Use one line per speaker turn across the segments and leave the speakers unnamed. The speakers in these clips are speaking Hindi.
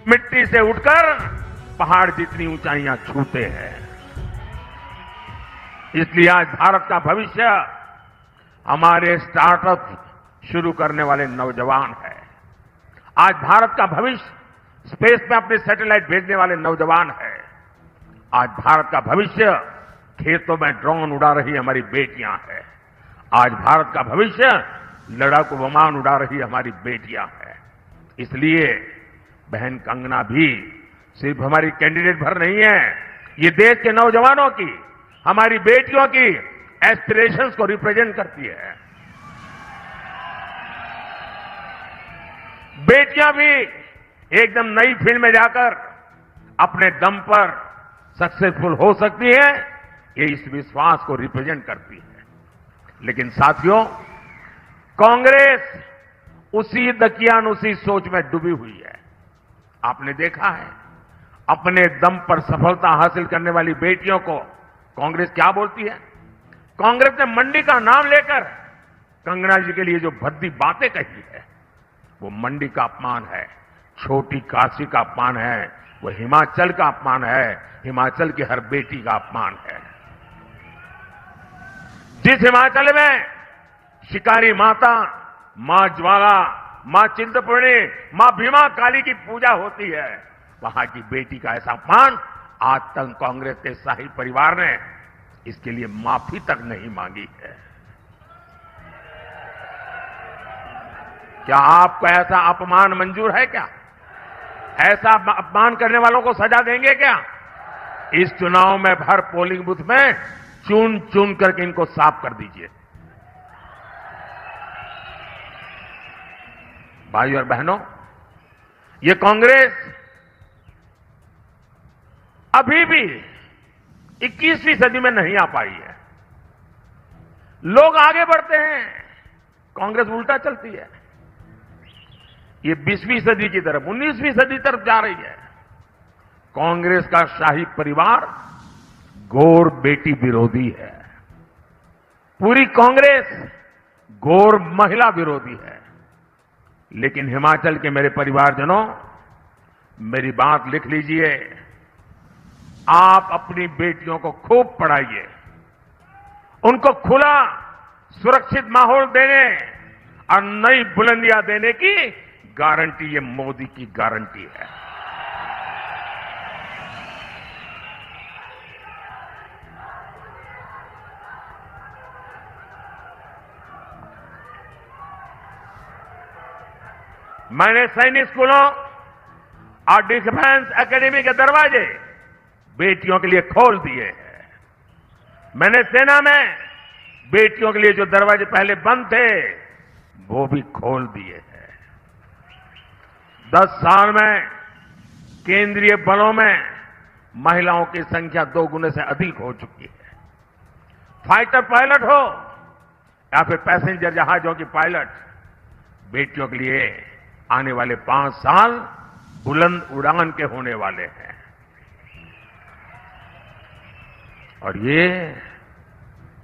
मिट्टी से उठकर पहाड़ जितनी ऊंचाइयां छूते हैं। इसलिए आज भारत का भविष्य हमारे स्टार्टअप शुरू करने वाले नौजवान है। आज भारत का भविष्य स्पेस में अपने सैटेलाइट भेजने वाले नौजवान है। आज भारत का भविष्य खेतों में ड्रोन उड़ा रही हमारी बेटियां हैं। आज भारत का भविष्य लड़ाकू विमान उड़ा रही हमारी बेटियां हैं। इसलिए बहन कंगना भी सिर्फ हमारी कैंडिडेट भर नहीं है, ये देश के नौजवानों की, हमारी बेटियों की एस्पिरेशंस को रिप्रेजेंट करती है। बेटियां भी एकदम नई फील्ड में जाकर अपने दम पर सक्सेसफुल हो सकती है, ये इस विश्वास को रिप्रेजेंट करती है। लेकिन साथियों, कांग्रेस उसी दकियानुसी सोच में डूबी हुई है। आपने देखा है, अपने दम पर सफलता हासिल करने वाली बेटियों को कांग्रेस क्या बोलती है। कांग्रेस ने मंडी का नाम लेकर कंगना जी के लिए जो भद्दी बातें कही है, वो मंडी का अपमान है, छोटी काशी का अपमान है, वो हिमाचल का अपमान है, हिमाचल की हर बेटी का अपमान है। जिस हिमाचल में शिकारी माता, मां ज्वाला, मां चिंतपूर्णी, मां भीमा काली की पूजा होती है, वहां की बेटी का ऐसा अपमान आज तक कांग्रेस के शाही परिवार ने इसके लिए माफी तक नहीं मांगी है। क्या आपको ऐसा अपमान मंजूर है क्या? ऐसा अपमान करने वालों को सजा देंगे क्या? इस चुनाव में हर पोलिंग बूथ में चुन चुन करके इनको साफ कर दीजिए। भाइयों और बहनों, ये कांग्रेस अभी भी 21वीं सदी में नहीं आ पाई है। लोग आगे बढ़ते हैं, कांग्रेस उल्टा चलती है। ये 20वीं सदी की तरफ, 19वीं सदी तरफ जा रही है। कांग्रेस का शाही परिवार गौर बेटी विरोधी है। पूरी कांग्रेस गौर महिला विरोधी है। लेकिन हिमाचल के मेरे परिवारजनों, मेरी बात लिख लीजिए। आप अपनी बेटियों को खूब पढ़ाइए, उनको खुला सुरक्षित माहौल देने और नई बुलंदियां देने की गारंटी ये मोदी की गारंटी है। मैंने सैनिक स्कूलों और डिफेंस एकेडमी के दरवाजे बेटियों के लिए खोल दिए हैं। मैंने सेना में बेटियों के लिए जो दरवाजे पहले बंद थे, वो भी खोल दिए हैं। 10 साल में केंद्रीय बलों में महिलाओं की संख्या 2 गुने से अधिक हो चुकी है। फाइटर पायलट हो या फिर पैसेंजर जहाजों की पायलट, बेटियों के लिए आने वाले 5 साल बुलंद उड़ान के होने वाले हैं। और ये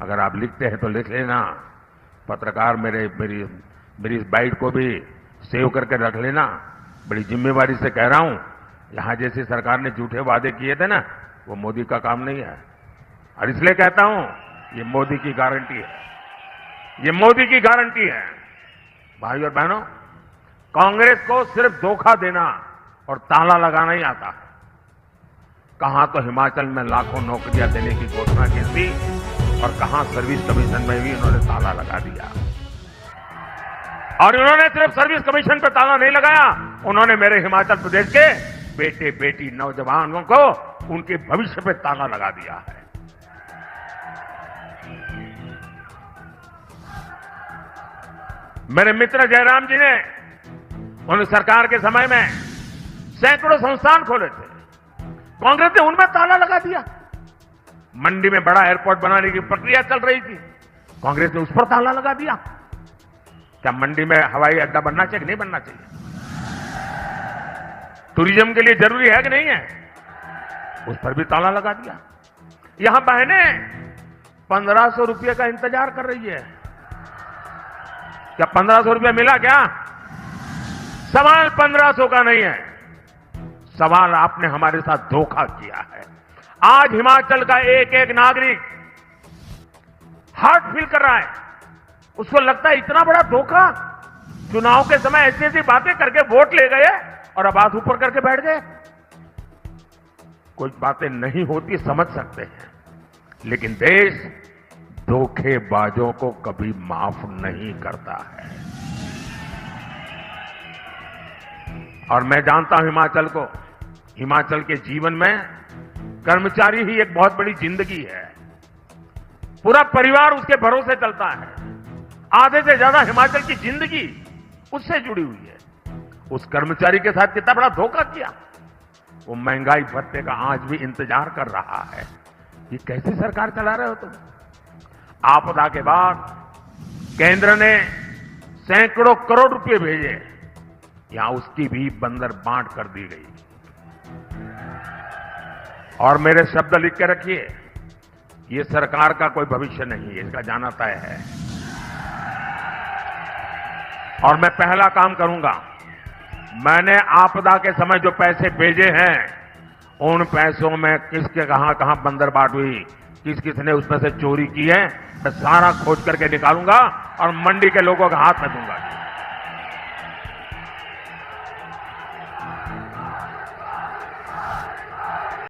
अगर आप लिखते हैं तो लिख लेना, पत्रकार मेरी इस बाइट को भी सेव करके रख लेना। बड़ी जिम्मेवारी से कह रहा हूं, यहां जैसी सरकार ने झूठे वादे किए थे ना, वो मोदी का काम नहीं है। और इसलिए कहता हूं, ये मोदी की गारंटी है, ये मोदी की गारंटी है। भाइयों और बहनों, कांग्रेस को सिर्फ धोखा देना और ताला लगाना ही आता है। कहां तो हिमाचल में लाखों नौकरियां देने की घोषणा की थी और कहां सर्विस कमीशन में भी उन्होंने ताला लगा दिया। और उन्होंने सिर्फ सर्विस कमीशन पर ताला नहीं लगाया, उन्होंने मेरे हिमाचल प्रदेश के बेटे बेटी नौजवानों को उनके भविष्य पर ताला लगा दिया है। मेरे मित्र जयराम जी ने उन सरकार के समय में सैकड़ों संस्थान खोले थे, कांग्रेस ने उनमें ताला लगा दिया। मंडी में बड़ा एयरपोर्ट बनाने की प्रक्रिया चल रही थी, कांग्रेस ने उस पर ताला लगा दिया। क्या मंडी में हवाई अड्डा बनना चाहिए कि नहीं बनना चाहिए? टूरिज्म के लिए जरूरी है कि नहीं है? उस पर भी ताला लगा दिया। यहां बहनें 1500 रुपये का इंतजार कर रही है। क्या 1500 रुपया मिला क्या? सवाल 1500 का नहीं है, सवाल आपने हमारे साथ धोखा किया है। आज हिमाचल का एक एक नागरिक हार्ट फील कर रहा है। उसको लगता है इतना बड़ा धोखा। चुनाव के समय ऐसी ऐसी बातें करके वोट ले गए और अब हाथ ऊपर करके बैठ गए। कुछ बातें नहीं होती, समझ सकते हैं, लेकिन देश धोखेबाजों को कभी माफ नहीं करता है। और मैं जानता हूं हिमाचल को, हिमाचल के जीवन में कर्मचारी ही एक बहुत बड़ी जिंदगी है। पूरा परिवार उसके भरोसे चलता है। आधे से ज्यादा हिमाचल की जिंदगी उससे जुड़ी हुई है। उस कर्मचारी के साथ कितना बड़ा धोखा किया। वो महंगाई भत्ते का आज भी इंतजार कर रहा है। ये कैसी सरकार चला रहे हो तुम? आपदा के बाद केंद्र ने सैकड़ों करोड़ रुपए भेजे, यहां उसकी भी बंदर बांट कर दी गई। और मेरे शब्द लिख के रखिए, ये सरकार का कोई भविष्य नहीं है, इसका जाना तय है। और मैं पहला काम करूंगा, मैंने आपदा के समय जो पैसे भेजे हैं, उन पैसों में किसके कहां कहां बंदर बाट हुई, किस किस ने उसमें से चोरी की है, मैं सारा खोज करके निकालूंगा और मंडी के लोगों के हाथ में दूंगा।